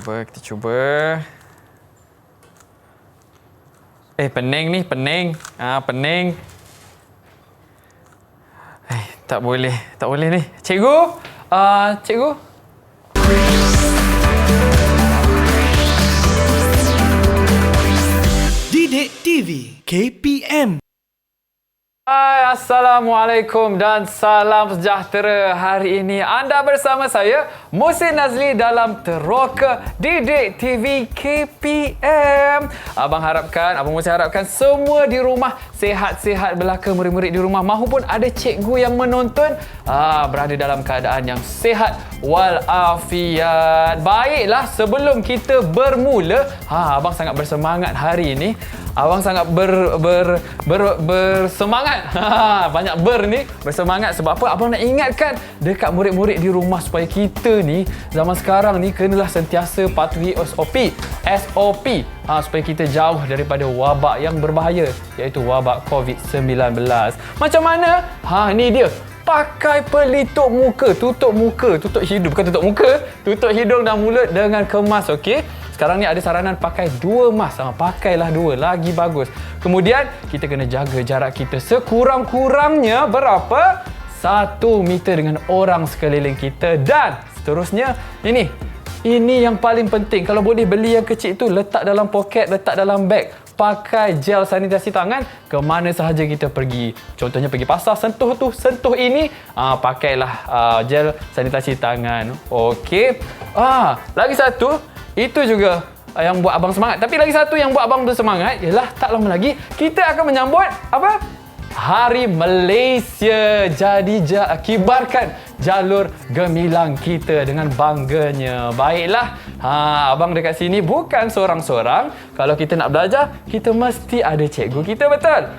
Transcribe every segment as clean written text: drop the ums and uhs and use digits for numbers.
Kita cuba. Pening ni, pening. Pening. Tak boleh ni. Cikgu? Cikgu? Didik TV KPM. Hai, Assalamualaikum dan salam sejahtera. Hari ini anda bersama saya, Muhsin Nazli dalam Teroka Didik TV KPM. Abang Muhsin harapkan semua di rumah sihat-sihat belaka, murid-murid di rumah mahupun ada cikgu yang menonton berada dalam keadaan yang sihat walafiat. Baiklah, sebelum kita bermula, abang sangat bersemangat hari ini. Abang sangat bersemangat. Banyak ni bersemangat sebab apa? Abang nak ingatkan dekat murid-murid di rumah supaya kita ni zaman sekarang ni kenalah sentiasa patuhi SOP supaya kita jauh daripada wabak yang berbahaya, iaitu wabak COVID-19. Macam mana? Ni dia. Pakai pelitup muka, tutup hidung, bukan tutup muka, tutup hidung dan mulut dengan kemas, okey? Sekarang ni ada saranan pakai 2 mask. Pakailah 2, lagi bagus. Kemudian, kita kena jaga jarak kita sekurang-kurangnya berapa? 1 meter dengan orang sekeliling kita. Dan seterusnya, ini yang paling penting. Kalau boleh beli yang kecil tu, letak dalam poket, letak dalam beg. Pakai gel sanitasi tangan ke mana sahaja kita pergi. Contohnya pergi pasar, sentuh ini, pakailah gel sanitasi tangan. Okey. Lagi satu, itu juga yang buat abang semangat. Tapi lagi satu yang buat abang bersemangat ialah tak lama lagi kita akan menyambut apa? Hari Malaysia. Jadi kibarkan jalur gemilang kita dengan bangganya. Baiklah, abang dekat sini bukan seorang-seorang. Kalau kita nak belajar, kita mesti ada cikgu kita, betul?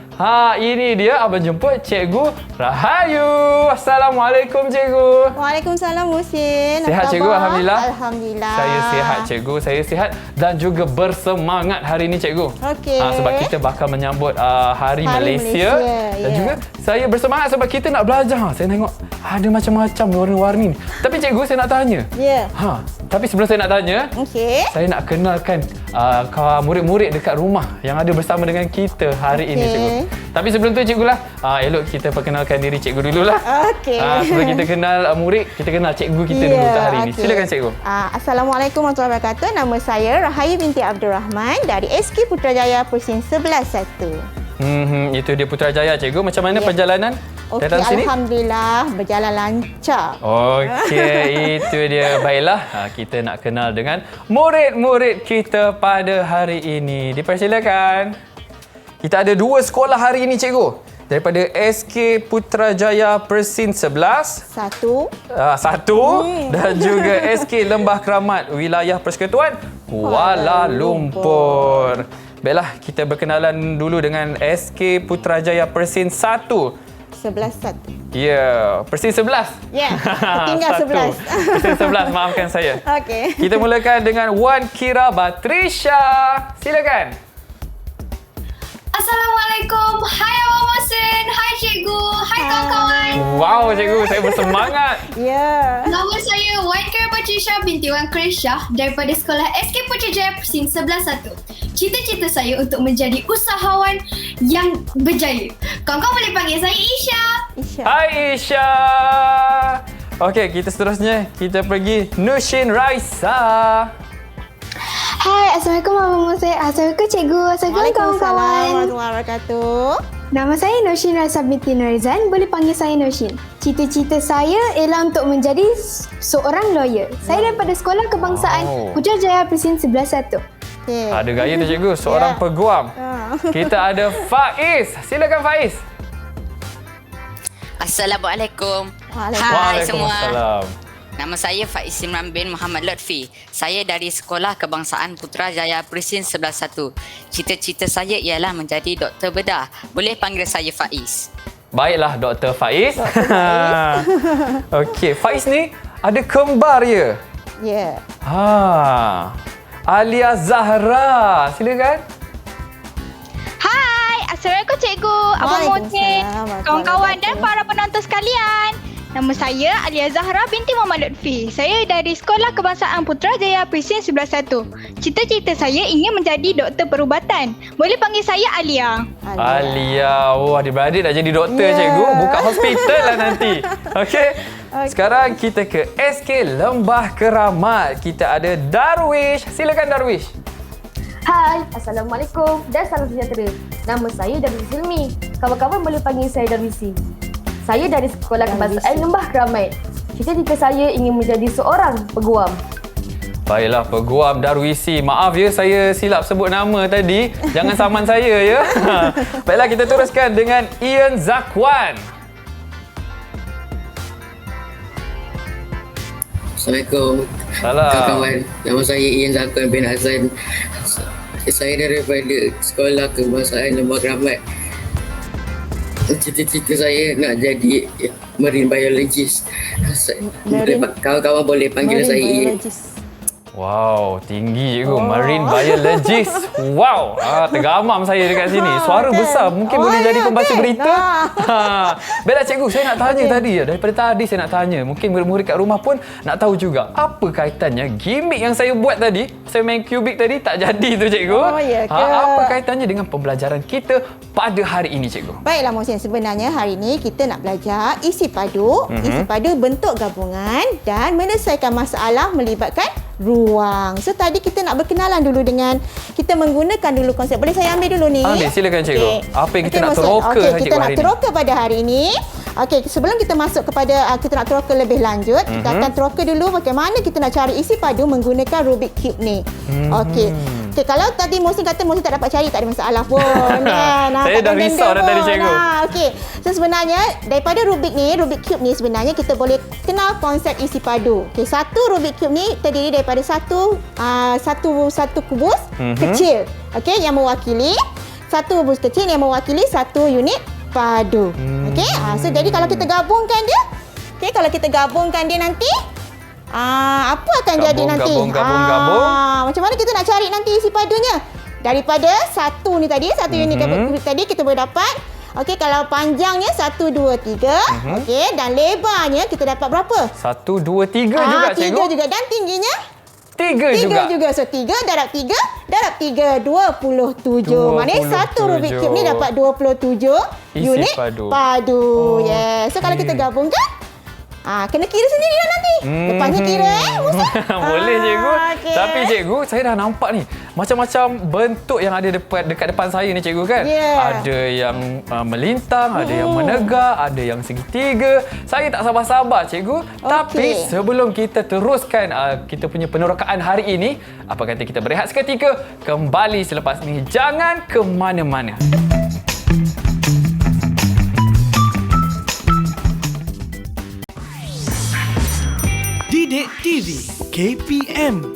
Ini dia abang jemput Cikgu Rahayu. Assalamualaikum Cikgu. Waalaikumsalam Muhsin. Sihat Cikgu? Alhamdulillah. Alhamdulillah. Saya sihat Cikgu, saya sihat dan juga bersemangat hari ini Cikgu. Okey. Sebab kita bakal menyambut Hari Malaysia. Dan juga saya bersemangat sebab kita nak belajar. Saya tengok ada macam-macam warna-warni. Tapi Cikgu, saya nak tanya. Ya. Tapi sebelum saya nak tanya, saya nak kenalkan murid-murid dekat rumah yang ada bersama dengan kita hari ini Cikgu. Tapi sebelum tu Cikgu lah, elok kita perkenalkan diri Cikgu dululah. Okey. Sebelum kita kenal murid, kita kenal Cikgu kita dulu untuk hari ini. Silakan Cikgu. Assalamualaikum warahmatullahi wabarakatuh. Nama saya Rahayu binti Abdul Rahman dari SK Putrajaya Persin 11-1. Itu dia Putrajaya Cikgu. Macam mana perjalanan datang sini? Alhamdulillah berjalan lancar. Okey, itu dia. Baiklah, kita nak kenal dengan murid-murid kita pada hari ini. Dipersilakan. Kita ada 2 sekolah hari ini Cikgu. Daripada SK Putrajaya Persin 11. Satu. Dan juga SK Lembah Keramat Wilayah Persekutuan Kuala Lumpur. Baiklah, kita berkenalan dulu dengan SK Putrajaya Persin 1. 11-1. Ya, Persin 11. Ya, tinggal 11. Persin 11, maafkan saya. Okey. Kita mulakan dengan Wan Kira Batrisha. Silakan. Assalamualaikum. Hai Abang Muhsin. Hai Cikgu. Hai kawan-kawan. Wow Cikgu, saya bersemangat. Ya. Nama saya Wan Kira Batrisha binti Wan Krisha daripada sekolah SK Putrajaya Persin 11-1. Cita-cita saya untuk menjadi usahawan yang berjaya. Kawan-kawan boleh panggil saya Isha. Hai Isha. Okey, kita seterusnya kita pergi Nushin Raisa. Hai, Assalamualaikum Abang Muhsin. Assalamualaikum Cikgu. Assalamualaikum kawan-kawan. Warahmatullahi wabarakatuh. Nama saya Noshin Raisa binti Norizan. Boleh panggil saya Noshin. Cita-cita saya ialah untuk menjadi seorang lawyer. Saya daripada Sekolah Kebangsaan Putrajaya Persin 11-1. Okay. Ada gaya tu Cikgu, seorang peguam. Kita ada Faiz. Silakan Faiz. Assalamualaikum. Hai semua. Nama saya Faiz Simran bin Muhammad Lutfi. Saya dari Sekolah Kebangsaan Putrajaya Persin 11-1. Cita-cita saya ialah menjadi doktor bedah. Boleh panggil saya Faiz. Baiklah Dr. Faiz. Okey, Faiz ni ada kembar ya? Ya. Alia Zahra. Silakan. Hai, Assalamualaikum Cikgu, Abang Muhsin, kawan-kawan dan para penonton sekalian. Nama saya Alia Zahra binti Muhammad Lutfi. Saya dari Sekolah Kebangsaan Putrajaya Presin 11-1. Cita-cita saya ingin menjadi doktor perubatan. Boleh panggil saya Alia. Alia. Oh, adik-beradik dah jadi doktor, cikgu. Buka hospital lah nanti. Okey. Sekarang kita ke SK Lembah Keramat. Kita ada Darwish. Silakan Darwish. Hai, Assalamualaikum dan salam sejahtera. Nama saya Darwisi Silmi. Kawan-kawan boleh panggil saya Darwisi. Saya dari Sekolah Kebangsaan Lembah Keramat. Cita-cita saya ingin menjadi seorang peguam. Baiklah, peguam Darwisi. Maaf ya, saya silap sebut nama tadi. Jangan saman saya ya. Baiklah, kita teruskan dengan Ian Zakwan. Assalamualaikum. Salam. Kawan-kawan, nama saya Ian Zakwan bin Hassan. Saya daripada Sekolah Kebangsaan Lembah Keramat. Cita-cita saya nak jadi marine biologist. Kawan-kawan boleh panggil saya Ian. Wow, tinggi cikgu. Marine biologist. Wow, tergamam saya dekat sini. Suara besar. Mungkin boleh jadi pembaca berita. Baiklah cikgu, saya nak tanya tadi. Daripada tadi saya nak tanya. Mungkin murid-murid kat rumah pun nak tahu juga. Apa kaitannya gimmick yang saya buat tadi? Saya main kubik tadi tak jadi tu cikgu. Apa kaitannya dengan pembelajaran kita pada hari ini cikgu? Baiklah Mohsin, sebenarnya hari ini kita nak belajar isi padu. Isi padu bentuk gabungan dan menyelesaikan masalah melibatkan ruang. So tadi kita nak berkenalan dulu dengan, kita menggunakan dulu konsep. Boleh saya ambil dulu ni? Ambil, silakan cikgu. Apa yang kita nak teroka kita nak teroka pada hari ini. Okey, sebelum kita masuk kepada kita nak teroka lebih lanjut, kita akan teroka dulu bagaimana kita nak cari isi padu menggunakan Rubik Cube ni. Okey. Okay, kalau tadi Mohsin kata Mohsin tak dapat cari, tak ada masalah pun. Saya dah risau dah tadi cikgu. Okey. So sebenarnya daripada Rubik Cube ni sebenarnya kita boleh kenal konsep isi padu. Okey, satu Rubik Cube ni terdiri daripada satu kubus kecil. Okey, yang mewakili satu kubus kecil yang mewakili satu unit padu. Okey. So jadi kalau kita gabungkan dia, nanti apa akan jadi nanti? Gabung. Macam mana kita nak cari nanti isi padunya? Daripada satu ni tadi, satu unit tadi kita boleh dapat. Okey, kalau panjangnya 1, 2, 3. Okey, dan lebarnya kita dapat berapa? 1, 2, 3 juga cikgu. 3 juga, dan tingginya 3 juga. So 3 darab 3, 27. Maknanya satu Rubik Cube ni dapat 27 unit padu. Yes. So kalau kita gabungkan, kena kira sendiri lah nanti. Lepasnya kira Boleh cikgu. Okay. Tapi cikgu, saya dah nampak ni macam-macam bentuk yang ada dekat depan saya ni cikgu kan. Ada yang melintang, ada yang menegak, ada yang segitiga. Saya tak sabar-sabar cikgu. Tapi sebelum kita teruskan kita punya penerokaan hari ini, apa kata kita berehat seketika, kembali selepas ni. Jangan ke mana-mana. Didik TV KPM.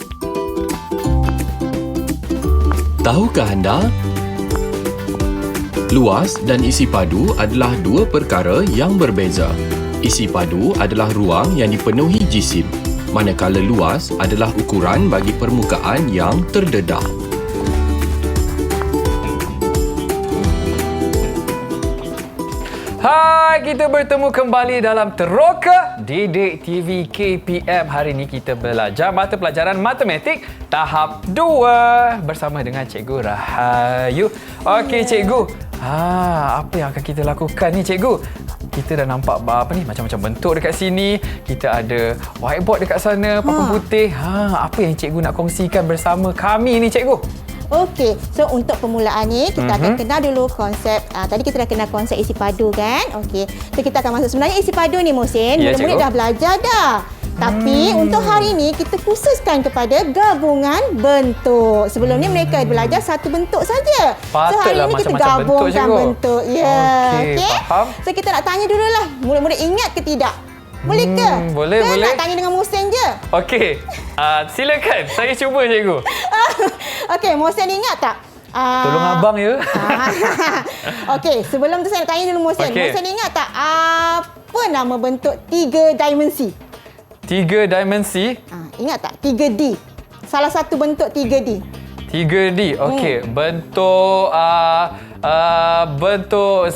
Tahukah anda? Luas dan isi padu adalah dua perkara yang berbeza. Isi padu adalah ruang yang dipenuhi jisim, manakala luas adalah ukuran bagi permukaan yang terdedah. Hai, kita bertemu kembali dalam Teroka Didik TV KPM. Hari ini kita belajar mata pelajaran matematik tahap 2 bersama dengan Cikgu Rahayu. Okey cikgu, apa yang akan kita lakukan ni cikgu? Kita dah nampak macam-macam bentuk dekat sini. Kita ada whiteboard dekat sana, papan putih. Apa yang cikgu nak kongsikan bersama kami ni cikgu? Okey, so untuk permulaan ni kita akan kenal dulu konsep. Tadi kita dah kenal konsep isi padu kan? Okey, so kita akan masuk. Sebenarnya isi padu ni Mohsin, murid-murid dah belajar dah. Tapi untuk hari ni kita khususkan kepada gabungan bentuk. Sebelum ni mereka belajar satu bentuk saja. So hari ni kita gabungkan bentuk. Ya, okey. So kita nak tanya dululah, murid-murid ingat ke tidak? Boleh ke? Boleh. Nak tanya dengan Mohsin je? Okey. Silakan. Saya cuba cikgu. Okey, Mohsin ingat tak? Tolong abang ya. Okey, sebelum tu saya nak tanya dulu Mohsin. Mohsin ingat tak apa nama bentuk 3 dimensi? 3 dimensi? Ingat tak? 3D. Salah satu bentuk 3D. 3D. Okey, bentuk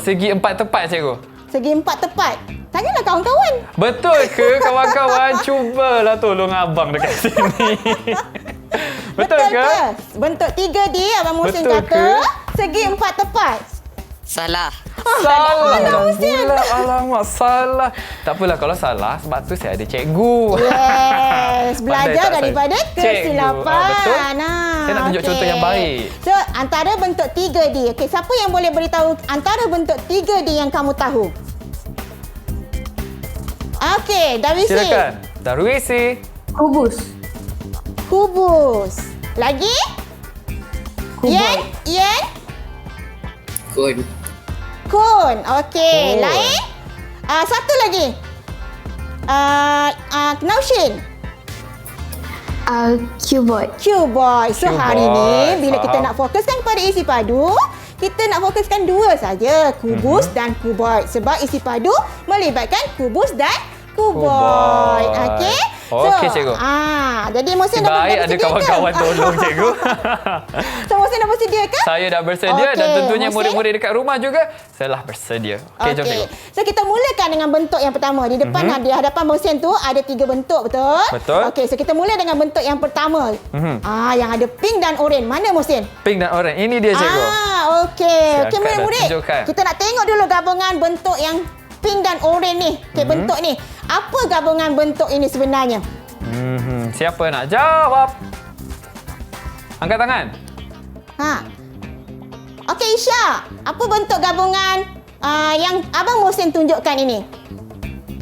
segi 4 tepat cikgu. Segi 4 tepat. Tanyalah kawan-kawan. Betul ke kawan-kawan? Cubalah tolong abang dekat sini. Betul ke? Bentuk 3D Abang Muhsin Betul kata ke? segi 4 tepat. Salah. Salah mana, Muhsin? pula. Alamak, salah. Tak apalah kalau salah sebab tu saya ada cikgu. Yes, belajar Pandai tak daripada saya? kesilapan. Betul. Saya nak tunjuk contoh yang baik. So, antara bentuk 3D. Okey, siapa yang boleh beritahu antara bentuk 3D yang kamu tahu? Okey, Darwisi. Silakan. Darwisi. Kubus. Lagi? Yen? Kun. Okey, lain? Satu lagi. Naushin. Cuboid. So hari ni bila kita faham. nak fokuskan kepada isi padu, kita nak fokuskan dua saja, kubus dan kuboid. Sebab isi padu melibatkan kubus dan kuboid. Okey? Okey, cikgu. Jadi Muhsin dah Baik ada bersedia ke? kawan-kawan tolong cikgu. So Muhsin dah bersedia ke? Saya dah bersedia dan Okey, tentunya Muhsin. murid-murid dekat rumah juga saya dah bersedia. Okey, jom cikgu. So kita mulakan dengan bentuk yang pertama. Di depan di hadapan Muhsin tu ada 3 bentuk, betul? Betul. Okey, so kita mula dengan bentuk yang pertama. Yang ada pink dan oranye. Mana Muhsin? Pink dan orange. Ini dia cikgu. Okey. Saya Okey akan murid-murid. tunjukkan. Kita nak tengok dulu gabungan bentuk yang pink dan oranye ni. Okey, bentuk ni. Apa gabungan bentuk ini sebenarnya? Siapa nak jawab? Angkat tangan. Okey, Isha. Apa bentuk gabungan yang Abang Muhsin tunjukkan ini?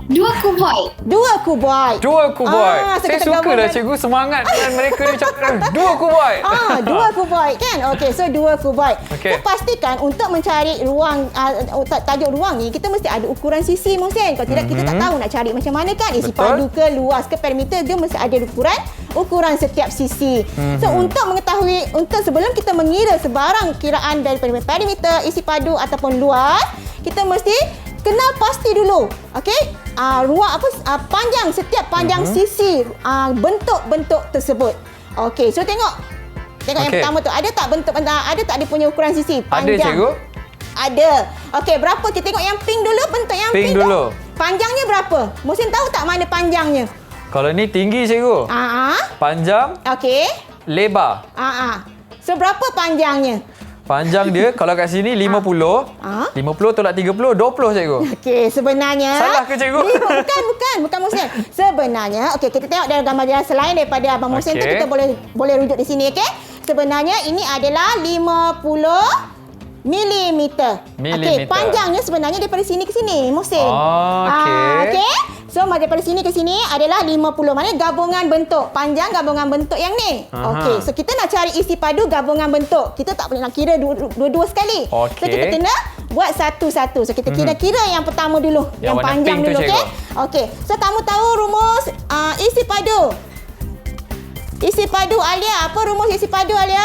2 kuboid. 2 kuboid. Dua kuboid. So Saya kita suka dah gabungkan- cikgu semangat dengan mereka ni macam dua kuboid. 2 kuboid kan? Okey, so 2 kuboid. Okey. So pastikan untuk mencari ruang tajuk ruang ni kita mesti ada ukuran sisi Muhsin. Kalau tidak kita tak tahu nak cari macam mana kan? Isi Betul. padu ke luas ke perimeter dia mesti ada ukuran setiap sisi. So untuk mengetahui sebelum kita mengira sebarang kiraan daripada perimeter, isi padu ataupun luas, kita mesti kenal pasti dulu. Okey? Ruang panjang setiap panjang sisi bentuk-bentuk tersebut. Okey, so tengok yang Okey. pertama tu ada tak dia punya ukuran sisi Ada panjang? cikgu? Ada. Okey, berapa? Kita tengok yang pink dulu, bentuk yang Pink pink, dulu. tu. Panjangnya berapa? Muhsin tahu tak mana panjangnya? Kalau ni tinggi cikgu. Panjang, Okey. lebar. So berapa panjangnya? Panjang dia kalau kat sini 50. 50 tolak 30, 20 cikgu. Okey, sebenarnya Salah ke, cikgu? Bukan Muhsin. Sebenarnya, okey, kita tengok dalam gambar selain daripada Abang Muhsin tu Okey. kita boleh rujuk di sini, okey? Sebenarnya ini adalah 50 milimeter. Okey, Milimeter. panjangnya sebenarnya daripada sini ke sini, Muhsin. Okey. Okey. So daripada sini ke sini adalah 50. Maknanya gabungan bentuk. Panjang gabungan bentuk yang ni. Okey. So kita nak cari isi padu gabungan bentuk. Kita tak boleh nak kira dua-dua sekali. So Okey. kita kena buat satu-satu. So kita kira-kira yang pertama dulu. Yang warna panjang pink tu, dulu, okey? cikgu. Okey. So kamu tahu rumus isi padu. Isi padu Alia. Apa rumus isi padu Alia?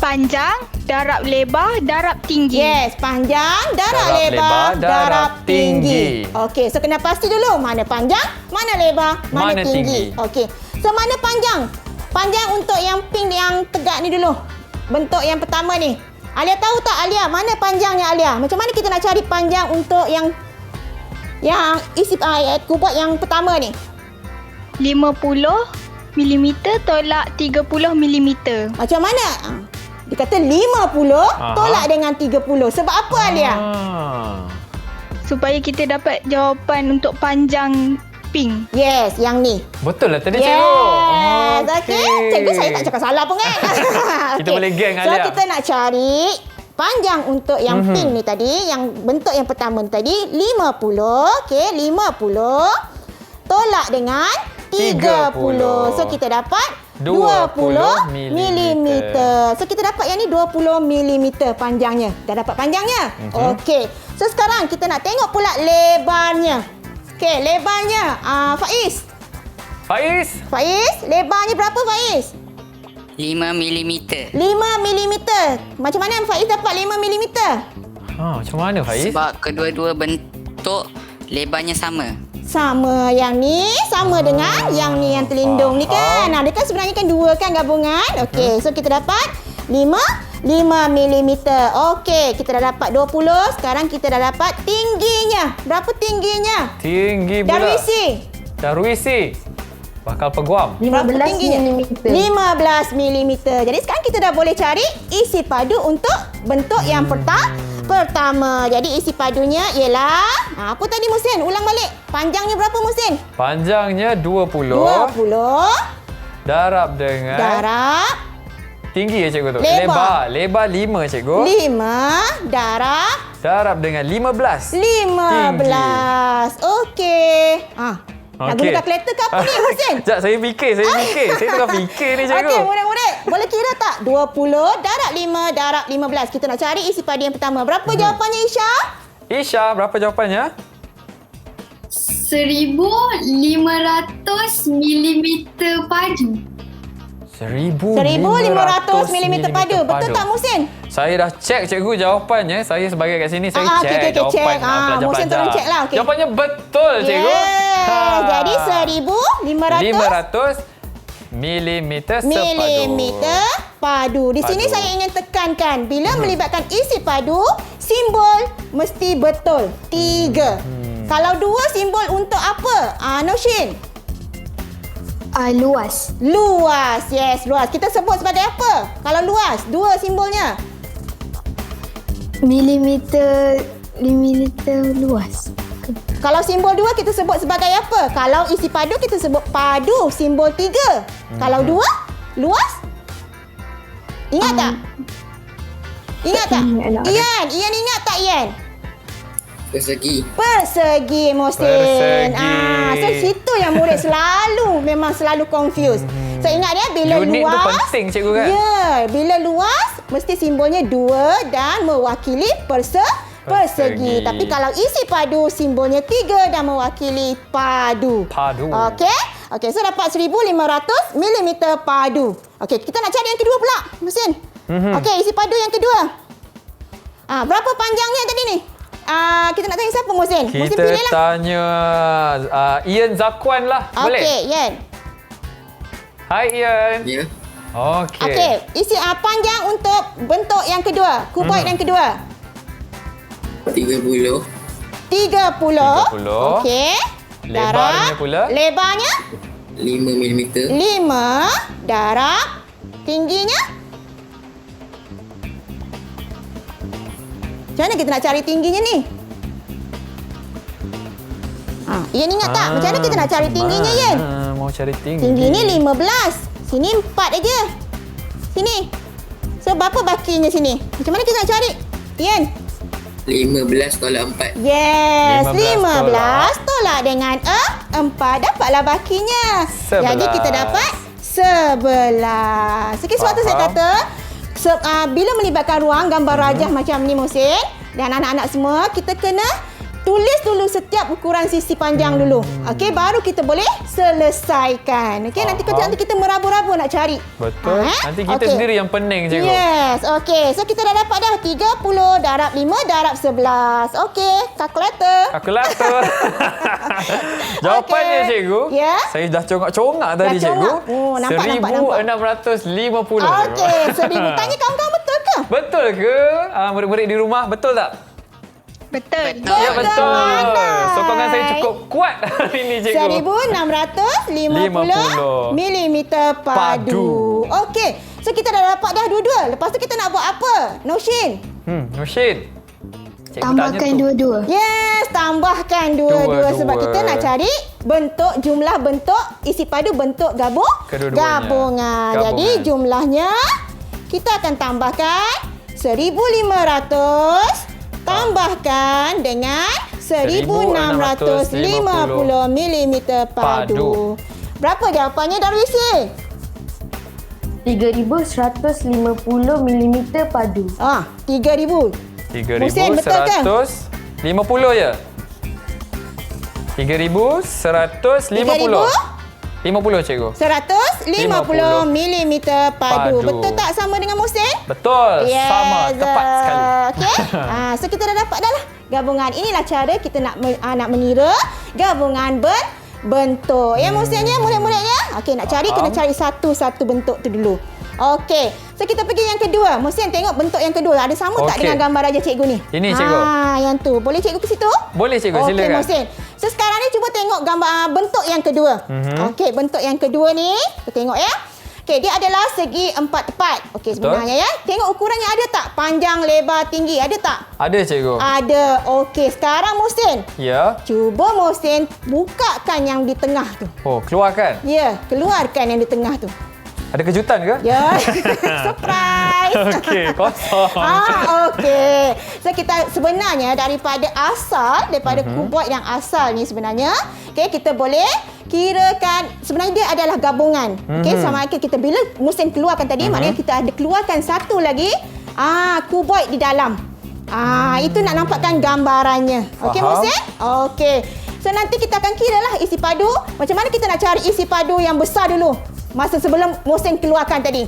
Panjang, darab lebar, darab tinggi. Yes, panjang, darab Darab lebar, lebar, darab darab tinggi. tinggi. Okey, so kena pasti dulu mana panjang, mana lebar, mana Mana tinggi. tinggi. Okey. So mana panjang? Panjang untuk yang pink yang tegak ni dulu. Bentuk yang pertama ni. Alia tahu tak Alia, mana panjangnya Alia? Macam mana kita nak cari panjang untuk yang isi kubat yang pertama ni? 50 mm tolak 30 mm. Macam mana? Dia kata 50 tolak dengan 30. Sebab apa Alia? Supaya kita dapat jawapan untuk panjang pink. Yes, yang ni. Betul lah tadi Yes. cikgu. Okey. Cikgu saya tak cakap salah pun kan. Kita Okey. boleh geng, So Alia. kita nak cari panjang untuk yang pink ni tadi, yang bentuk yang pertama ni tadi 50. Okey, 50 tolak dengan 30. So kita dapat 20 milimeter. So kita dapat yang ni 20 milimeter panjangnya. Dah dapat panjangnya? Okey. So sekarang kita nak tengok pula lebarnya. Okey, lebarnya Faiz. Faiz, lebarnya berapa Faiz? 5 mm. 5 milimeter. Macam mana Faiz dapat 5 milimeter? Macam mana Faiz? Sebab kedua-dua bentuk lebarnya sama. Sama yang ni sama dengan yang ni yang terlindung ni kan. Dia kan sebenarnya kan dua kan gabungan. Okey, so kita dapat 5 mm. Okey, kita dah dapat 20. Sekarang kita dah dapat tingginya. Berapa tingginya? Tinggi pula. Darwisi. Bakal peguam. 15 mm. 15 mm. Jadi sekarang kita dah boleh cari isi padu untuk bentuk yang pertama. Jadi isi padunya ialah apa tadi Muhsin? Ulang balik. Panjangnya berapa Muhsin? Panjangnya 20. 20. Darab dengan tinggi ya cikgu tu. Lebar 5 cikgu. 5 darab dengan 15. 15. Okey. Nak guna kalkulator ke apa ni Muhsin? Sekejap, saya fikir. Saya tengah fikir ni cikgu. Okey, murid-murid. Boleh kira tak? 20 darab 5 darab 15. Kita nak cari isi padu yang pertama. Berapa jawapannya Isha? Isha, berapa jawapannya? 1,500 mm padu. 1,500 mm padu. Betul tak Muhsin? Saya dah cek cikgu jawapannya. Saya sebagai kat sini, saya cek jawapan pelajar-pelajar. Muhsin tolong cek lah. Okay. Jawapannya betul cikgu. Jadi 1,500 milimeter padu. Di sini saya ingin tekankan, bila melibatkan isi padu, simbol mesti betul. 3. Kalau 2, simbol untuk apa? Noshin. Luas. Luas. Yes, luas. Kita sebut sebagai apa? Kalau luas, 2 simbolnya. Milimeter luas. Kalau simbol 2 kita sebut sebagai apa? Kalau isi padu kita sebut padu, simbol 3. Kalau 2, luas? Ingat tak? Ian ingat tak Ian? Persegi, Muhsin. So situ yang murid memang selalu confuse. So ingat dia bila unit luas. Unit tu penting cikgu kan? Ya, bila luas mesti simbolnya 2 dan mewakili persegi. Tapi kalau isi padu simbolnya 3 dan mewakili padu. Okey, so dapat 1,500 mm padu. Okey, kita nak cari yang kedua pula, Muhsin. Okey, isi padu yang kedua. Berapa panjangnya tadi ni? Kita nak tanya siapa Muhsin? Muhsin kita pilihlah. Tanya Ian Zakwan lah. Boleh? Okey, Ian. Hai Ian. Ya. Okey, isi panjang untuk bentuk yang kedua, kuboid yang kedua. 30. Okey. Lebarnya pula? Lebarnya? 5 mm. 5 darab tingginya? Macam mana kita nak cari tingginya ni? Ian ingat tak? Macam mana kita nak cari tingginya, Ian? Mau cari tinggi. Tinggi ni 15. Sini 4 aja. Sini. So, berapa bakinya sini? Macam mana kita nak cari? Ian? 15 tolak 4. Yes, 15 tolak dengan 4. Dapatlah bakinya. 11. Jadi kita dapat 11. Okey, sebab tu saya kata bila melibatkan ruang gambar rajah macam ni Muhsin dan anak-anak semua, kita kena tulis dulu setiap ukuran sisi panjang dulu. Okey, baru kita boleh selesaikan. Okey, nanti kita merabu-rabu nak cari. Betul. Nanti kita sendiri yang pening cikgu. Yes. Okey, so kita dah dapat dah 30 darab 5 darab 11. Okey, kalkulator. Jawapannya cikgu. Ya. Saya dah congak tadi cikgu. Nampak. 1,650. Okey, 1,000. Tanya kawan-kawan betul ke? Betul ke? Murid-murid di rumah, betul tak? Betul. Ya, betul. Sokongan saya cukup kuat hari ini, cikgu. 1,650 mm padu. Okey. So, kita dah dapat dah dua-dua. Lepas tu kita nak buat apa? Noshin. Noshin. Tambahkan dua-dua. Yes, tambahkan dua-dua. Sebab kita nak cari jumlah bentuk isi padu bentuk gabungan. Jadi, jumlahnya kita akan tambahkan 1,500 tambahkan dengan 1,650 mm padu. Berapa jawapannya Darwisi? 3,150 mm padu. 3,000. 3,150 je. 3,150. 50 cikgu. 150 mm padu. Betul tak sama dengan Muhsin? Betul. Yes. Sama. Tepat sekali. Okey. So kita dah dapat dah lah gabungan. Inilah cara kita nak mengira gabungan bentuk. Ya Muhsin ya, murid-muridnya. Okey, nak cari kena cari satu-satu bentuk tu dulu. Okey. So kita pergi yang kedua. Musin tengok bentuk yang kedua. Ada sama tak dengan gambar raja cikgu ni? Ini cikgu. Yang tu. Boleh cikgu ke situ? Boleh cikgu, silakan. Okey Musin. So sekarang ni cuba tengok gambar bentuk yang kedua. Okey, bentuk yang kedua ni. Kita tengok ya. Okey, dia adalah segi 4 tepat. Okey, sebenarnya ya. Tengok ukurannya ada tak? Panjang, lebar, tinggi. Ada tak? Ada cikgu. Ada. Okey, sekarang Musin. Ya. Cuba Musin bukakan yang di tengah tu. Oh, keluarkan. Ya, keluarkan yang di tengah tu. Ada kejutan ke? Ya. Surprise. Okey, kosong. Okey. So kita sebenarnya daripada kuboid yang asal ni sebenarnya, okey, kita boleh kirakan sebenarnya dia adalah gabungan. Okey, sama kita bila Musin keluarkan tadi, maknanya kita ada keluarkan satu lagi kuboid di dalam. Itu nak nampakkan gambarannya. Okey Musin? Okey. So nanti kita akan kiralah isi padu. Macam mana kita nak cari isi padu yang besar dulu? Masa sebelum Musin keluarkan tadi.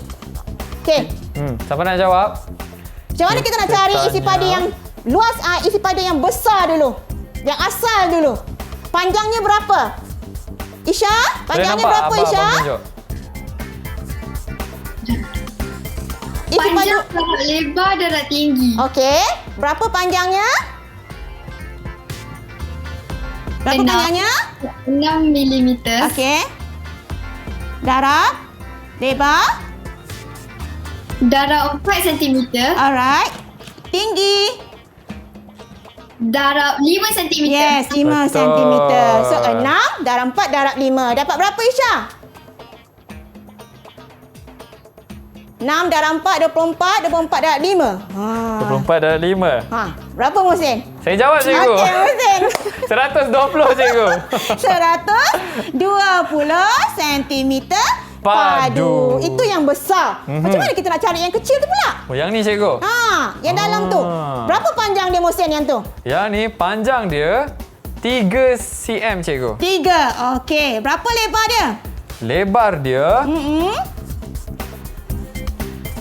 Okey. Siapa nak jawab? Macam mana kita nak cari isi padu yang luas, isi padu yang besar dulu? Yang asal dulu. Panjangnya berapa? Isha, panjangnya berapa Isha? Isi padu Panjang, darat lebar, darat tinggi. Okey. Berapa panjangnya? Berapa panjangnya? 6 mm. Okey. Darab, lebar, Darab 4 cm. alright. Tinggi, Darab 5 cm. yes, 5 cm. So 6 darab 4 darab 5. Dapat berapa Isha? 6 darab 4, 24, 24 darab 5. 24 darab 5. Berapa Musin? Saya jawab cikgu. Okey Musin. 120 cikgu. 120 cm padu. Itu yang besar. Macam mana kita nak cari yang kecil tu pula? Oh, yang ni cikgu. Yang dalam tu. Berapa panjang dia Musin yang tu? Yang ni panjang dia 3 cm cikgu. 3. Okey. Berapa lebar dia? Lebar dia.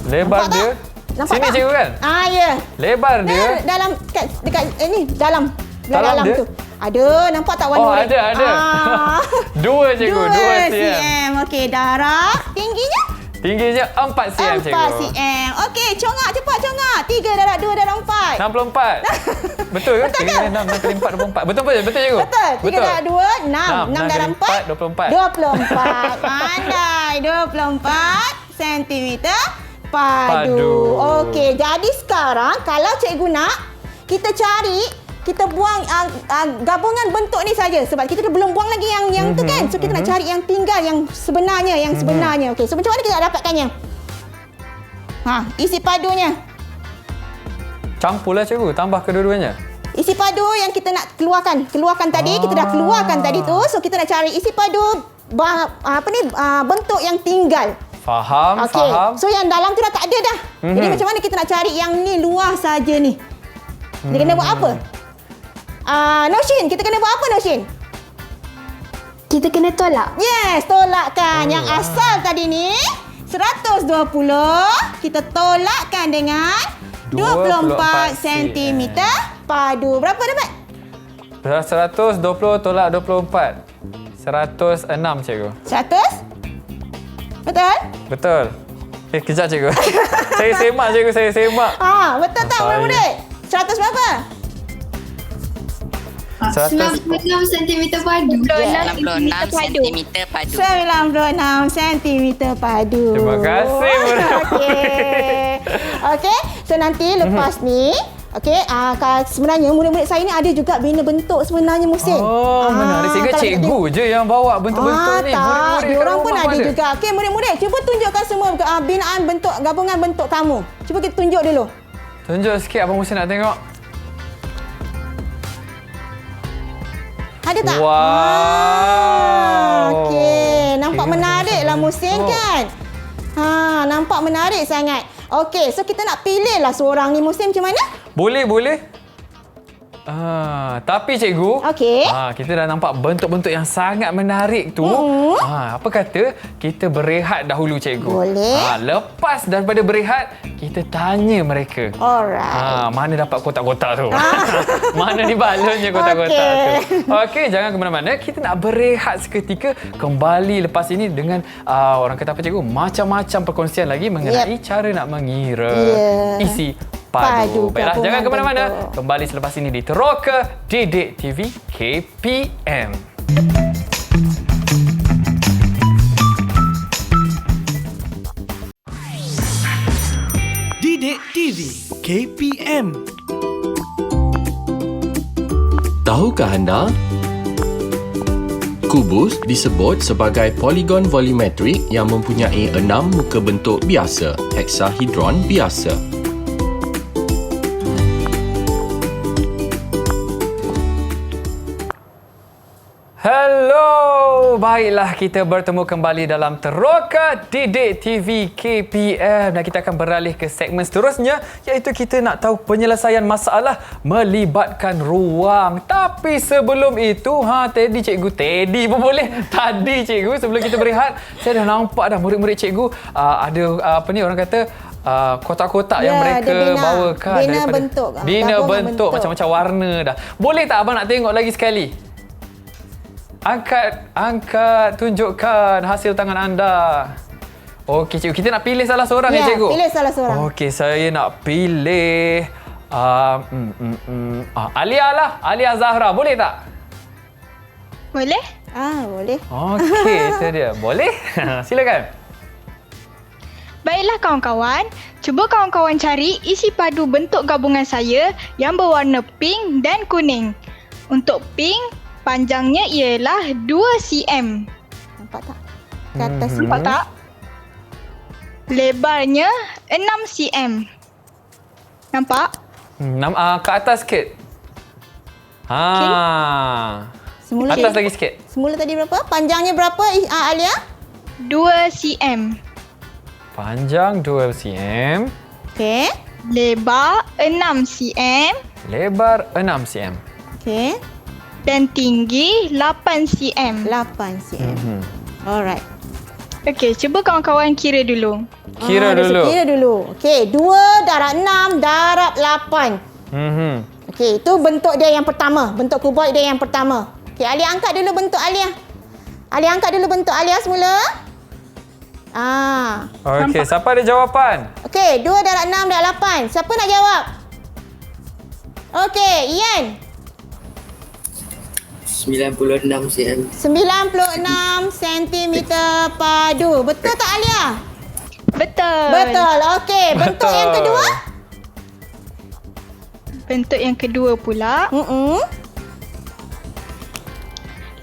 Lebar Nampak dia. tak? Nampak Sini tak? cikgu kan? Ya. Lebar dia. Dalam dekat ni dalam. Dalam dia? tu. Ada, nampak tak warna ada. 2 cikgu, 2 cm. Okey, darab. Tingginya? Tingginya 4 cm cikgu. 4 cm. Okey, congak cepat congak. 3 darab 2 darab 4. 64. Betul ke? Betul ke? 3, 6, 4, 24. Betul cikgu? Betul. 3 darab 2, 6. 6 darab 4, 24. 24. Pandai. 24 cm padu. Okey, jadi sekarang kalau cikgu nak, kita cari, kita buang gabungan bentuk ni saja sebab kita belum buang lagi yang tu kan. So kita nak cari yang tinggal yang sebenarnya, Okey, so macam mana kita nak dapatkannya? Isi padunya. Campurlah cikgu, tambah kedua-duanya. Isi padu yang kita nak keluarkan tadi, kita dah keluarkan tadi tu. So kita nak cari isi padu bentuk yang tinggal. Faham. So yang dalam tu dah tak ada dah. Jadi macam mana kita nak cari yang ni luar saja ni? Kita kena buat apa? Noshin, kita kena buat apa Noshin? Kita kena tolak. Yes, tolakkan. Yang asal tadi ni 120, kita tolakkan dengan 24 cm padu. Berapa dapat? 120 tolak 24. 106 cikgu. 100? Betul? Betul. Kejap cikgu. Saya semak cikgu, saya semak. Betul tak murid-murid? 100 berapa? 96 cm padu. 96 cm padu. 96 cm padu. Terima kasih Okey. Okey, so nanti lepas ni, okey, sebenarnya murid-murid saya ni ada juga bina bentuk sebenarnya Musin. Menarik. Sehingga cikgu je yang bawa bentuk-bentuk ni. Tak, diorang pun ada juga. Okey, murid-murid, cuba tunjukkan semua binaan bentuk, gabungan bentuk kamu. Cuba kita tunjuk dulu. Tunjuk sikit apa Musin nak tengok. Ada tak? Wow. Okey, nampak menarik lah Musin kan? Nampak menarik sangat. Okey, so kita nak pilih lah seorang ni Musin macam mana? Boleh. Tapi cikgu, Okey. kita dah nampak bentuk-bentuk yang sangat menarik tu. Apa kata kita berehat dahulu cikgu? Boleh. Lepas daripada berehat, kita tanya mereka. Alright. Mana dapat kotak-kotak tu? Mana dibalonnya kotak-kotak tu? Okey, jangan ke mana-mana. Kita nak berehat seketika, kembali lepas ini dengan orang kata apa cikgu? Macam-macam perkongsian lagi mengenai cara nak mengira isi padu. Baiklah, jangan ke mana-mana. Kembali selepas ini di Teroka Didik TV KPM. Didik TV KPM. Tahukah anda? Kubus disebut sebagai poligon volumetrik yang mempunyai 6 muka bentuk biasa, heksahedron biasa. Hello, baiklah kita bertemu kembali dalam Teroka Didik TV KPM dan kita akan beralih ke segmen seterusnya iaitu kita nak tahu penyelesaian masalah melibatkan ruang. Tapi sebelum itu, Teddy pun boleh. Tadi cikgu sebelum kita berehat, saya dah nampak dah murid-murid cikgu ada orang kata kotak-kotak yang mereka bawakan. Bina bentuk. Bina bentuk macam-macam warna dah. Boleh tak abang nak tengok lagi sekali? Angkat, tunjukkan hasil tangan anda. Okey cikgu, kita nak pilih salah seorang ya cikgu? Pilih salah seorang. Okey, saya nak pilih Alia lah, Alia Zahra. Boleh tak? Boleh? Boleh. Okey, itu dia. Boleh? Silakan. Baiklah kawan-kawan, cuba kawan-kawan cari isi padu bentuk gabungan saya yang berwarna pink dan kuning. Untuk pink, panjangnya ialah 2 cm. Nampak tak? Ke atas Nampak tak? Lebarnya 6 cm. Nampak? Ke atas sikit. Semula atas lagi sikit. Semula tadi berapa? Panjangnya berapa Alia? 2 cm. Panjang 2 cm. Okey. Lebar 6 cm. Lebar 6 cm. Okey. Dan tinggi 8 cm. 8 cm. Alright. Okey, cuba kawan-kawan kira dulu. Kira dulu. Okey, 2 darab 6 darab 8. Okey, itu bentuk dia yang pertama. Bentuk kuboid dia yang pertama. Okey, Alia angkat dulu bentuk Alia. Alia angkat dulu bentuk Alia semula. Okey, siapa ada jawapan? Okey, 2 darab 6 darab 8. Siapa nak jawab? Okey, Ian. 96 cm. 96 cm padu. Betul tak Alia? Betul. Betul. Okey, bentuk yang kedua? Bentuk yang kedua pula.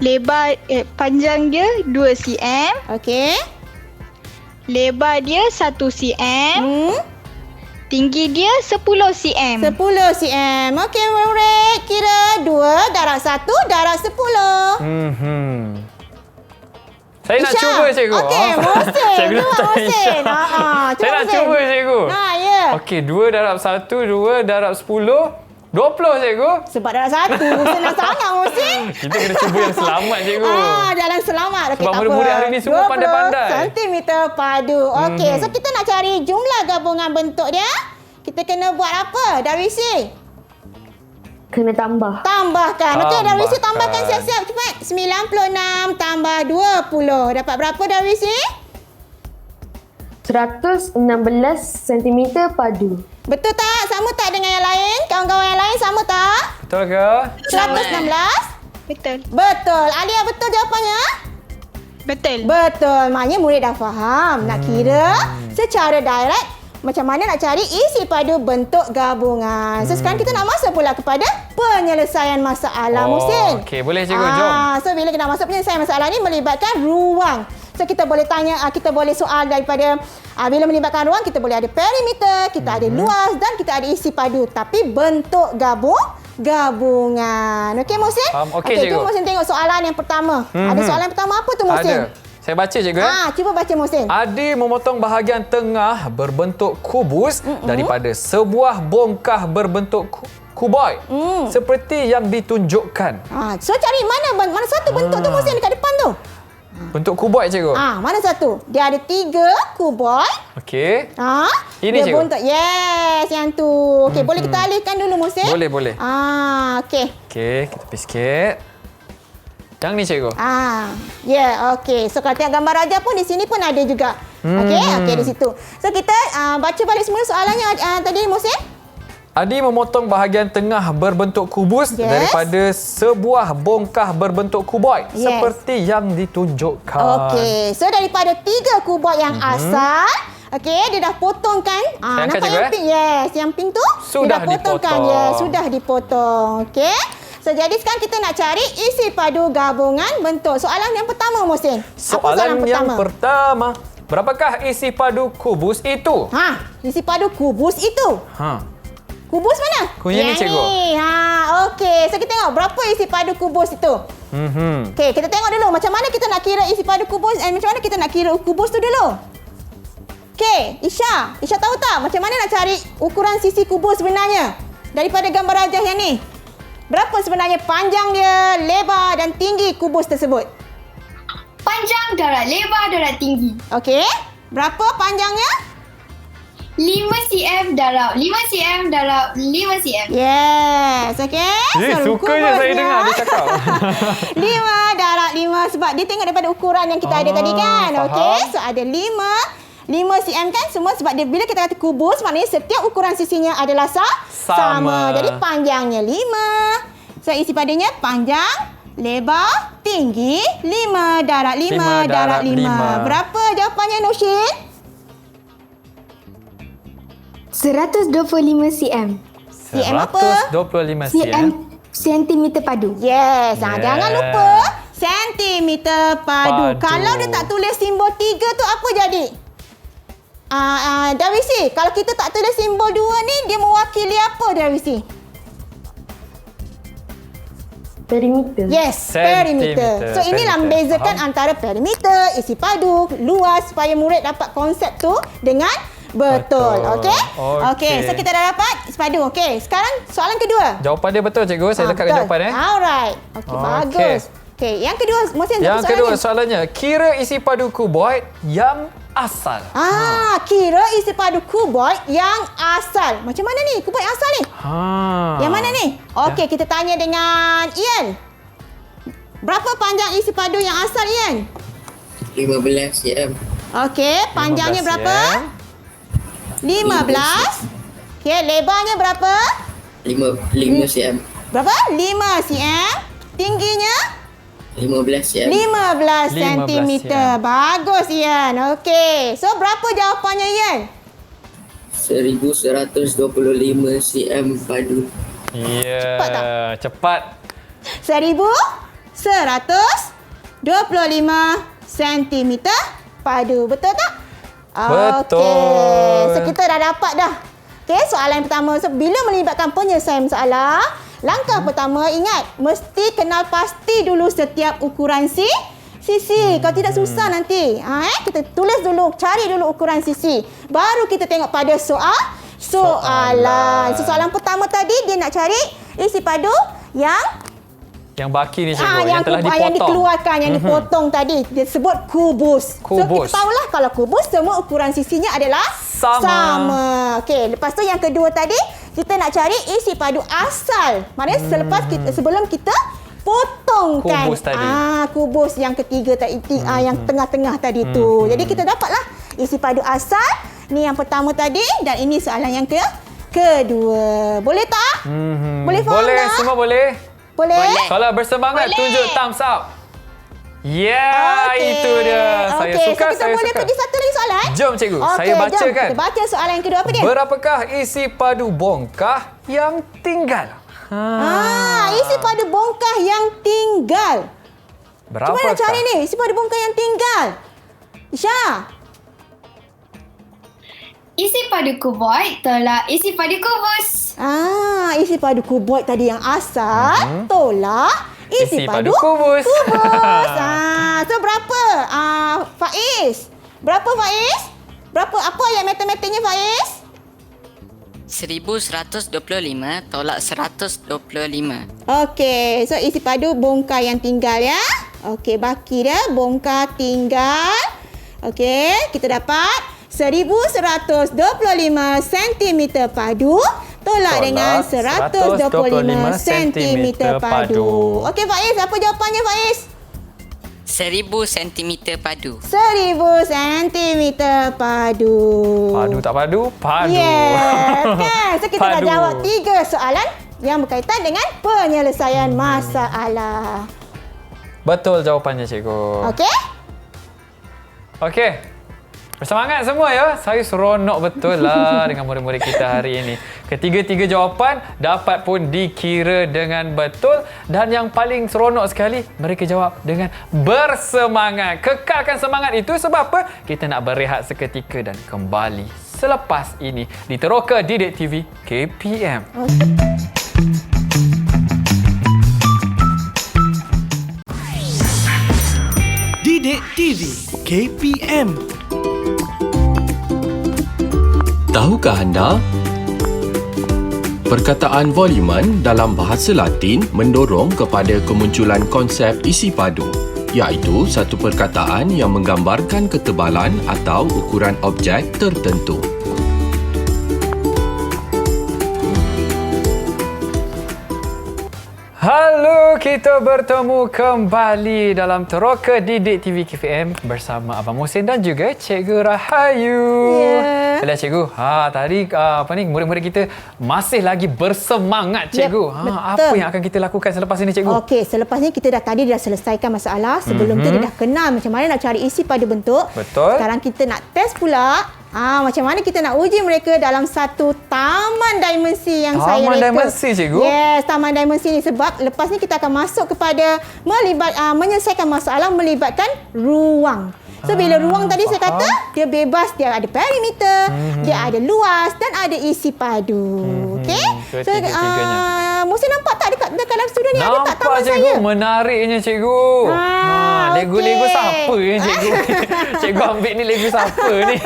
Lebar panjang dia 2 cm. Okey. Lebar dia 1 cm. Tinggi dia 10 cm. 10 cm. Okey, murid. Kira 2 darab 1 darab 10. Saya nak cuba cikgu. Okey, Mohsin. Cikgu nak tanya Isha. Saya nak cuba cikgu. Ya. Okey, 2 darab 1, 2 darab 10. 20 cikgu. Sebab darab 1. Senang sangat Mohsin. Kita kena cuba yang selamat cikgu. Jalan selamat. Okay, sebab murid-murid hari ni semua pandai-pandai. 20 cm padu. Okey, so kita nak cari jumlah gabungan bentuk dia. Kita kena buat apa, Darwisi? Kena tambah. Tambahkan. Okey, Darwisi tambahkan siap-siap cepat. 96 tambah 20. Dapat berapa Darwisi? 116 cm padu. Betul tak? Sama tak dengan yang lain? Kawan-kawan yang lain sama tak? Betul ke? 116? Betul. Betul. Alia betul jawapannya? Betul. Betul. Maknanya murid dah faham. Nak kira secara direct macam mana nak cari isi padu bentuk gabungan. So sekarang kita nak masuk pula kepada penyelesaian masalah Mohsin. Okey, boleh cikgu, jom. So bila kita nak masuk penyelesaian masalah ni melibatkan ruang. So kita boleh tanya, kita boleh soal daripada bila melibatkan ruang, kita boleh ada perimeter, kita ada luas dan kita ada isi padu. Tapi bentuk gabungan. Okey Mohsin? Okey cikgu. Jom Mohsin tengok soalan yang pertama. Ada soalan pertama apa tu Mohsin? Saya baca cikgu. Cuba baca Muhsin. Adi memotong bahagian tengah berbentuk kubus daripada sebuah bongkah berbentuk kuboid seperti yang ditunjukkan. So cari mana satu bentuk tu Muhsin dekat depan tu. Bentuk kuboid cikgu. Mana satu? Dia ada 3 kuboid. Okey. Ini dia cikgu. bentuk. Yes, yang tu. Okey, boleh kita alihkan dulu Muhsin? Boleh. Okey. Okey, kita pergi sikit. Yang ni cikgu. Okey. So kalau tengok gambar raja pun di sini pun ada juga. Okey di situ. So kita baca balik semula soalannya tadi Muhsin. Adi memotong bahagian tengah berbentuk kubus daripada sebuah bongkah berbentuk kuboid seperti yang ditunjukkan. Okey. So daripada 3 kuboid yang asal, okey, dia dah potongkan. Nampak yang pink? Yes, yang pink tu sudah dia dah potongkan. Sudah dipotong. Okey. So jadi sekarang kita nak cari isi padu gabungan bentuk. Soalan yang pertama Muhsin. Soalan yang pertama. Berapakah isi padu kubus itu? Isi padu kubus itu. Kubus mana? Yang ni cikgu. Okey. So kita tengok berapa isi padu kubus itu. Okey, kita tengok dulu macam mana kita nak kira isi padu kubus. Macam mana kita nak kira kubus tu dulu. Okey, Isha tahu tak macam mana nak cari ukuran sisi kubus sebenarnya daripada gambar rajah yang ni? Berapa sebenarnya panjang dia, lebar dan tinggi kubus tersebut? Panjang darab lebar darab tinggi. Okey. Berapa panjangnya? 5 cm darab 5 cm darab 5 cm. Yes, okey. Suka je saya dengar dia cakap. 5 darab 5 sebab dia tengok daripada ukuran yang kita ada tadi kan. Okey, so ada 5 cm kan semua sebab dia bila kita kata kubus maknanya setiap ukuran sisinya adalah sama. Jadi panjangnya 5. So isi padanya panjang, lebar, tinggi 5 darab 5 darab 5. Berapa jawapannya Noshin? 125 cm. cm apa? 125 cm. Sentimeter padu. Yes. Jangan lupa sentimeter padu. Kalau dia tak tulis simbol 3 tu apa jadi? Darwisi, kalau kita tak tulis simbol 2 ni dia mewakili apa Darwisi? Perimeter. Yes, perimeter. So inilah membezakan antara perimeter, isi padu, luas supaya murid dapat konsep tu dengan betul. Okey. So kita dah dapat isi padu. Okey, sekarang soalan kedua. Jawapan dia betul cikgu. Saya lekatkan jawapan Alright. Okey, bagus. Okey, yang kedua Muhsin, yang kedua soalannya, kira isi padu kuboid yang asal. Kira isi padu kuboid yang asal. Macam mana ni kuboid asal ni? Yang mana ni? Okey, kita tanya dengan Ian. Berapa panjang isi padu yang asal Ian? 15 cm. Okey, panjangnya berapa? 15. Okey, lebarnya berapa? 5 cm. Berapa? 5 cm. Tingginya? 15 cm. 15 cm. Bagus Ian. Okey. So berapa jawapannya Ian? 1125 cm padu. Cepat tak? Cepat. 1125 cm padu. Betul tak? Betul. Okey. So kita dah dapat dah. Okey, soalan yang pertama. So bila melibatkan penyelesaian masalah, langkah pertama ingat mesti kenal pasti dulu setiap ukuran sisi. Kalau tidak susah nanti. Kita tulis dulu, cari dulu ukuran sisi. Baru kita tengok pada soalan. So, soalan pertama tadi dia nak cari isi padu yang baki ni cikgu, yang telah dipotong. Yang dikeluarkan, yang dipotong tadi. Dia sebut kubus. So, kita tahulah kalau kubus, semua ukuran sisinya adalah sama. Okey, lepas tu yang kedua tadi, kita nak cari isi padu asal. Maknanya sebelum kita potongkan. Kubus tadi. Kubus yang ketiga tadi, yang tengah-tengah tadi tu. Jadi kita dapatlah isi padu asal. Ni yang pertama tadi dan ini soalan yang kedua. Boleh tak? Boleh faham boleh, tak? semua boleh. Boleh? Kalau bersemangat, tunjuk thumbs up. Itu dia. Saya suka, so kita boleh pergi satu lagi soalan? Jom cikgu, saya bacakan. Jom. Kita baca soalan yang kedua apa dia? Berapakah isi padu bongkah yang tinggal? Isi padu bongkah yang tinggal. Berapakah? Cuba nak cari ni, isi padu bongkah yang tinggal. Isha. Isi padu kuboid tolak isi padu kubus. Isi padu kuboid tadi yang asal tolak isi padu kubus. So berapa? Faiz. Berapa Faiz? Berapa? Apa yang matematiknya Faiz? 1125 tolak 125. Okey, so isi padu bongkar yang tinggal ya. Okey, baki dia bongkar tinggal. Okey, kita dapat 1125 cm padu tolak dengan 125 cm padu. Okey Faiz, apa jawapannya Faiz? 1000 cm padu. 1000 cm padu. Padu tak padu? Padu. Yes, kan? So kita dah Padu. jawab 3 soalan yang berkaitan dengan penyelesaian masalah. Betul jawapannya, cikgu. Okey? Okey. Bersemangat semua ya. Saya seronok betul lah dengan murid-murid kita hari ini. Ketiga-tiga jawapan dapat pun dikira dengan betul. Dan yang paling seronok sekali, mereka jawab dengan bersemangat. Kekalkan semangat itu sebab apa? Kita nak berehat seketika dan kembali selepas ini di Teroka Didik TV KPM. Didik TV KPM. Tahukah anda? Perkataan volumen dalam bahasa Latin mendorong kepada kemunculan konsep isi padu, iaitu satu perkataan yang menggambarkan ketebalan atau ukuran objek tertentu. Halo, kita bertemu kembali dalam Teroka Didik TV KPM bersama Abang Mohsin dan juga Cikgu Rahayu. Ya. Yalah cikgu, tadi murid-murid kita masih lagi bersemangat cikgu. Betul. Apa yang akan kita lakukan selepas ini cikgu? Okey, selepas ni kita tadi dah selesaikan masalah. Sebelum tu dia dah kenal macam mana nak cari isi pada bentuk. Betul. Sekarang kita nak test pula. Macam mana kita nak uji mereka dalam satu taman dimensi yang saya reka. Taman dimensi cikgu? Yes, taman dimensi ni sebab lepas ni kita akan masuk kepada menyelesaikan masalah melibatkan ruang. So bila ruang tadi saya kata dia bebas, dia ada perimeter, dia ada luas dan ada isi padu. Okey? So Mohsin nampak tak dekat dalam studio ni ada tak taman cikgu, saya? menariknya cikgu. Lego-lego siapa ni cikgu? Cikgu ambil ni Lego siapa ni?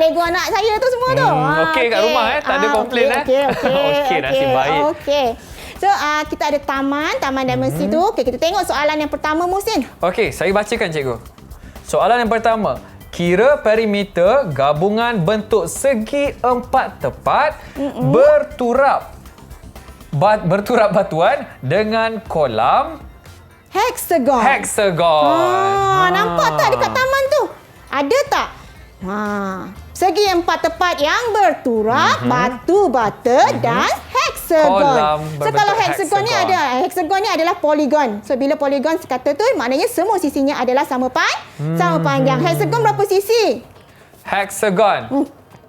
Lego anak saya tu semua tu. Okey kat rumah tak ada komplain Okey, nasib baik. Okey. So kita ada taman dimensi tu. Okey, kita tengok soalan yang pertama Mohsin. Okey, saya bacakan cikgu. Soalan yang pertama. Kira perimeter gabungan bentuk segi empat tepat berturap batuan dengan kolam heksagon. Nampak tak dekat taman tu? Ada tak? Segi empat tepat yang berturap, batu bata dan heksagon. So kalau heksagon ni adalah poligon. So bila poligon kata tu maknanya semua sisinya adalah sama panjang. Heksagon berapa sisi? Heksagon.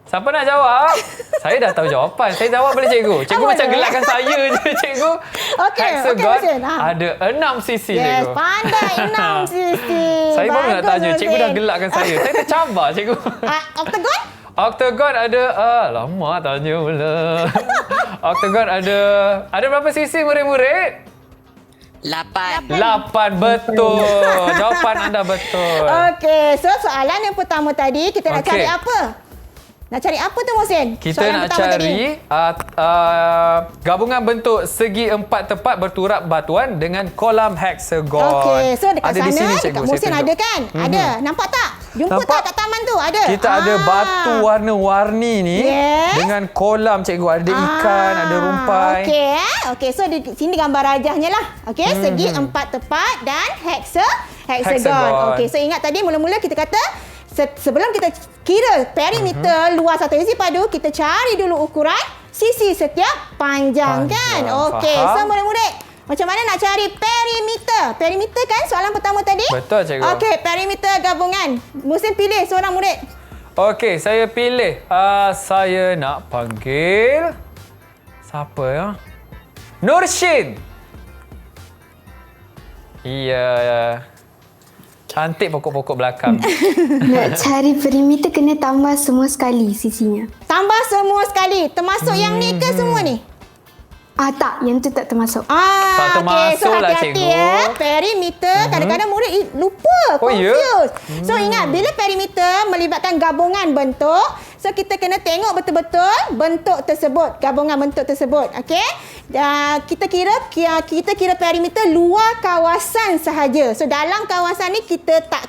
Siapa nak jawab? Saya dah tahu jawapan. Saya jawab boleh cikgu. Cikgu macam gelakkan saya je cikgu. Heksagon ada 6 sisi cikgu. Yes, pandai 6 sisi. Saya baru nak tanya. Cikgu dah gelakkan saya. Saya tercabar cikgu. Oktagon? Oktagon ada... lama tanya pula. Oktagon ada berapa sisi murid-murid? 8. 8, betul. Jawapan anda betul. Okey, so soalan yang pertama tadi kita nak cari apa? Nak cari apa tu Mohsin? Kita soalan nak cari gabungan bentuk segi empat tepat berturap batuan dengan kolam heksagon. Okey, so dekat ada sana di sini, dekat cikgu, Mohsin ada kan? Ada. Nampak tak? Jumpa tak kat taman tu? Ada. Kita ada batu warna-warni ni dengan kolam cikgu. Ada ikan, ada rumpai. Okey, so di sini gambar rajahnya lah. Okey, segi empat tepat dan heksagon. Okey, so ingat tadi mula-mula kita kata sebelum kita kira perimeter luas atau isi padu, kita cari dulu ukuran sisi setiap panjang kan? Okey, so murid-murid, macam mana nak cari perimeter? Perimeter kan soalan pertama tadi? Betul cikgu. Okey, perimeter gabungan. Mohsin pilih seorang murid. Okey, saya pilih. Saya nak panggil siapa ya? Nurshin. Iya. Cantik pokok-pokok belakang. Nak cari perimeter kena tambah semua sekali sisinya. Tambah semua sekali. Termasuk yang ni ke semua ni? Tak, yang tu tak termasuk. Tak termasuk so lah, hati-hati cikgu. Perimeter, kadang-kadang murid lupa, confuse. So ingat, bila perimeter melibatkan gabungan bentuk, so kita kena tengok betul-betul bentuk tersebut, gabungan bentuk tersebut. Okey? Kita kira perimeter luar kawasan sahaja. So dalam kawasan ni kita tak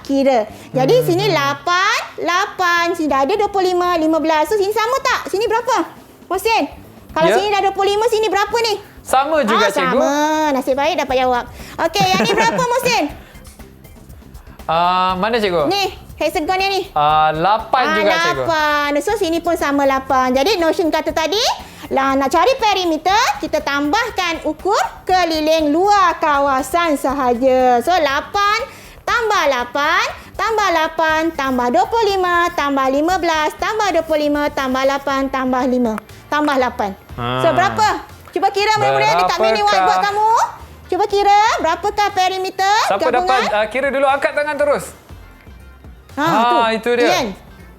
kira. Jadi sini 8, sini dah ada 25, 15. So sini sama tak? Sini berapa? Mohsin? Kalau sini dah 25, sini berapa ni? Sama juga, cikgu. Sama. Nasib baik dapat jawab. Okey, yang ni berapa, Mohsin? Mana, cikgu? Ni, hexagon yang ni. 8 juga, cikgu. 8. So sini pun sama 8. Jadi Notion kata tadi, nak cari perimeter, kita tambahkan ukur keliling luar kawasan sahaja. So 8 tambah 8 tambah 8 tambah 25 tambah 15 tambah 25 tambah 8 tambah 5 tambah 8. So berapa? Cuba kira murid-murid dekat mini whiteboard kamu. Cuba kira berapakah perimeter Siapa gabungan? dapat kira dulu, angkat tangan terus. Itu dia.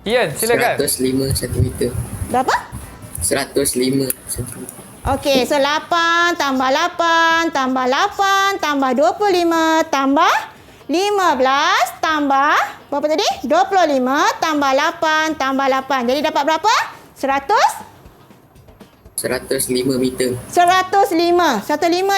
Ian, silakan. 105 cm. Berapa? 105 cm. Okey, so 8 tambah 8 tambah 8 tambah 25 tambah 15 tambah berapa tadi? 25 tambah 8 tambah 8. Jadi dapat berapa? 105 meter. 105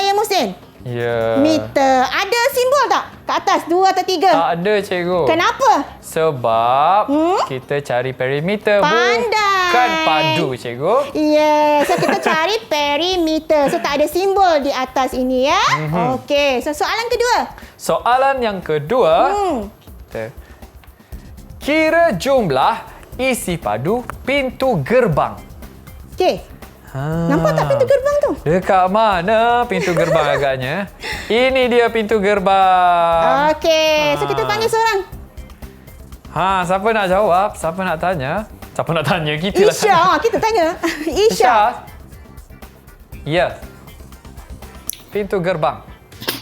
ya, Mohsin? Ya. Meter. Ada simbol tak? Kat atas 2 atau 3? Tak ada, cikgu. Kenapa? Sebab kita cari perimeter. Pandai. Bukan padu, cikgu. Ya, so kita cari perimeter. So tak ada simbol di atas ini ya. Okey, so soalan kedua. Soalan yang kedua. Kita kira jumlah isi padu pintu gerbang. Okey. Nampak tak pintu gerbang tu? Dekat mana pintu gerbang agaknya? Ini dia pintu gerbang. Okey, so kita panggil seorang. Siapa nak jawab? Siapa nak tanya? Siapa nak tanya? Kita Isha, kita tanya. Isha. Ya. Pintu gerbang.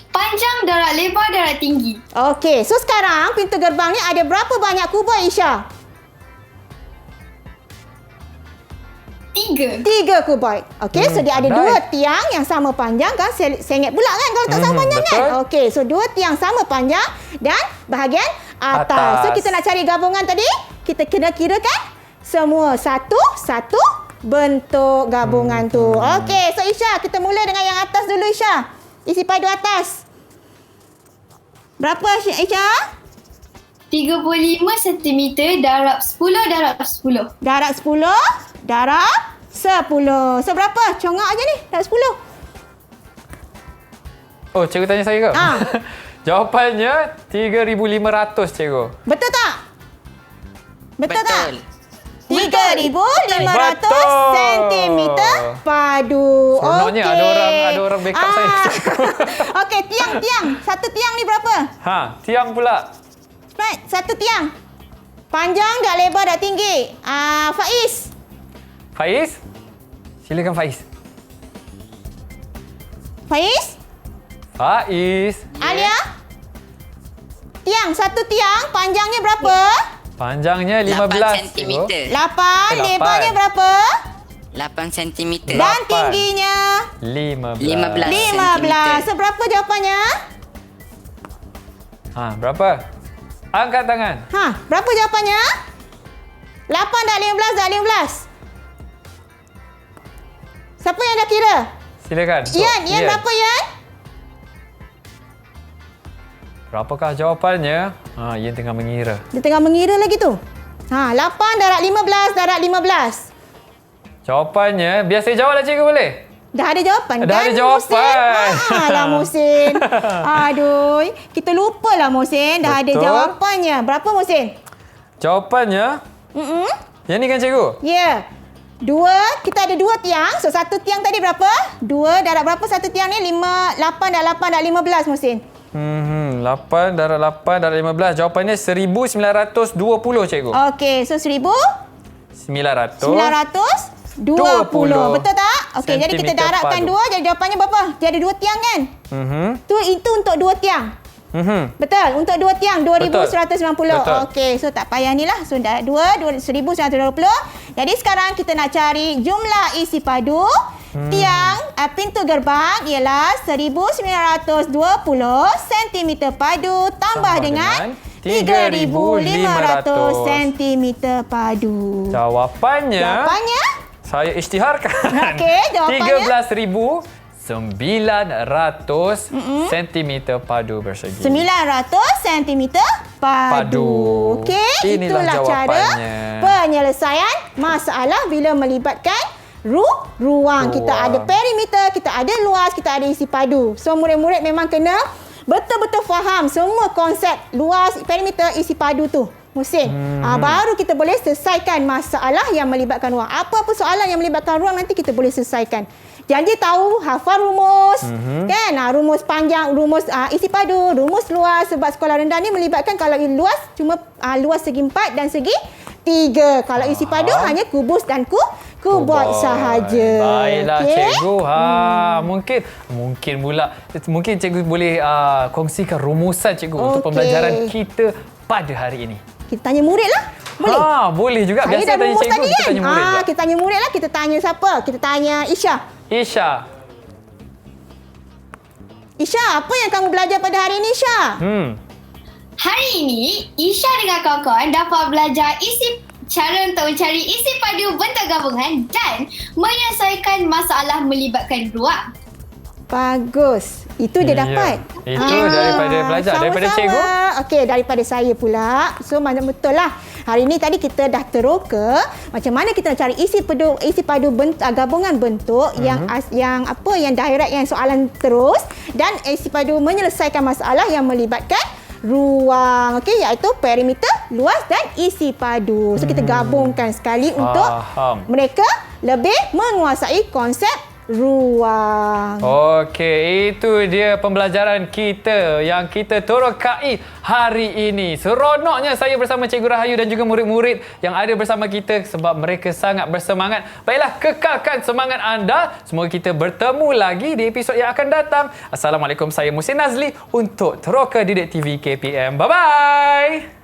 Panjang, darat lebar, darat tinggi. Okey, so sekarang pintu gerbang ni ada berapa banyak kubur, Isha? 3 kuboid. Okey, so dia ada 2 tiang yang sama panjang kan? Sengit pula kan kalau tak sama panjang betul. kan? Okey, so 2 tiang sama panjang dan bahagian atas. So kita nak cari gabungan tadi, kita kena kirakan semua satu bentuk gabungan tu. Okey, so Isha, kita mula dengan yang atas dulu, Isha. Isi padu atas. Berapa, Isha? 35 cm, darab 10, darab 10. Darab 10, darab 10. So berapa? Congak aja ni, darab 10. Oh, cikgu tanya saya ke? Jawapannya 3,500, cikgu. Betul tak? Betul tak? 3,500 cm padu. Seronoknya ada orang backup saya. Okey, tiang. Satu tiang ni berapa? Tiang pula. Right, satu tiang. Panjang dah, lebar dah, tinggi. Faiz. Faiz? Silakan Faiz. Alia? Tiang, satu tiang, panjangnya berapa? Panjangnya 15 cm. 8, lebarnya berapa? 8 cm. Dan tingginya? 15 So berapa jawapannya? Berapa? Angkat tangan. Berapa jawapannya? 8 dah 15. Siapa yang dah kira? Silakan. Ian berapa, Ian? Berapakah jawapannya? Ian tengah mengira. Dia tengah mengira lagi tu. 8 darab 15. Jawapannya, biar saya jawablah, cikgu, boleh? Dah ada jawapan Dah kan, ada jawapan. Alah, Mohsin. Aduh, kita lupalah, Mohsin. Dah ada jawapannya. Berapa, Mohsin? Jawapannya? Yang ni kan, cikgu? Ya. 2, kita ada 2 tiang. So, satu tiang tadi berapa? 2 darab berapa satu tiang ni? 8 darab 15, Mohsin. 8 darab 8 darab 15. Jawapannya 1,920, cikgu. Okey, so 1,920. 20. Betul tak? Okey, jadi kita darabkan 2, jadi jawapannya berapa? Dia ada 2 tiang kan? Itu untuk 2 tiang. Betul, untuk 2 tiang 2,190. Okey, so tak payah ni lah. So dah 1,920. Jadi sekarang kita nak cari jumlah isi padu Tiang pintu gerbang ialah 1920 cm padu tambah dengan 3,500 cm padu. Jawapannya saya isytiharkan. Okey, jawapannya 13,900 cm padu persegi. 900 cm padu. Okey, itulah cara penyelesaian masalah bila melibatkan ruang. Kita ada perimeter, kita ada luas, kita ada isi padu. So murid-murid memang kena betul-betul faham semua konsep luas, perimeter, isi padu tu. Musin. Baru kita boleh selesaikan masalah yang melibatkan ruang. Apa-apa soalan yang melibatkan ruang nanti kita boleh selesaikan. Janji tahu, hafal rumus. Kan? Rumus panjang, rumus isi padu, rumus luas. Sebab sekolah rendah ni melibatkan kalau luas cuma luas segi 4 dan segi 3. Kalau isi padu hanya kubus dan kubot sahaja. Baiklah cikgu. Mungkin cikgu boleh kongsikan rumusan cikgu untuk pembelajaran kita pada hari ini. Kita tanya murid lah. Boleh? Boleh juga. Saya Biasa tanya cikgu, kita tanya murid juga. Kita tanya murid lah. Kita tanya siapa? Kita tanya Isha. Isha, apa yang kamu belajar pada hari ini, Isha? Hari ini, Isha dengan kawan-kawan dapat belajar cara untuk mencari isi padu bentuk gabungan dan menyelesaikan masalah melibatkan ruang. Bagus. Itu dia dapat. Itu daripada belajar. Daripada cikgu? Okey, daripada saya pula. So, betul lah. Hari ini tadi kita dah teroka macam mana kita nak cari isi padu gabungan bentuk yang direct, yang soalan terus, dan isi padu menyelesaikan masalah yang melibatkan ruang, okey, iaitu perimeter, luas dan isi padu. So kita gabungkan sekali untuk mereka lebih menguasai konsep ruang. Okey, itu dia pembelajaran kita yang kita terokai hari ini. Seronoknya saya bersama Cikgu Rahayu dan juga murid-murid yang ada bersama kita sebab mereka sangat bersemangat. Baiklah, kekalkan semangat anda. Semoga kita bertemu lagi di episod yang akan datang. Assalamualaikum, saya Muhsin Nazli untuk Teroka Didik TV KPM. Bye-bye.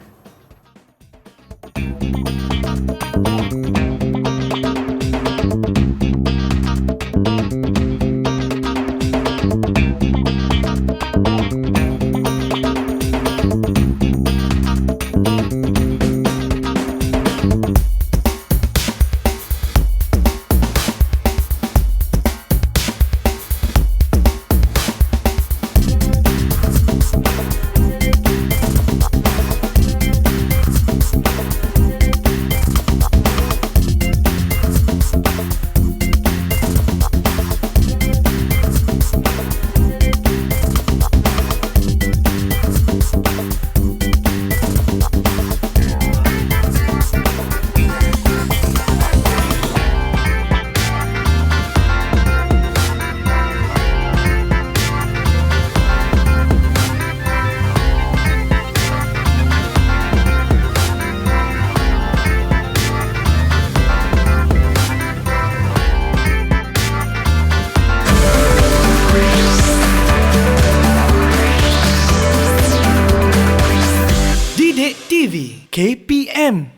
KPM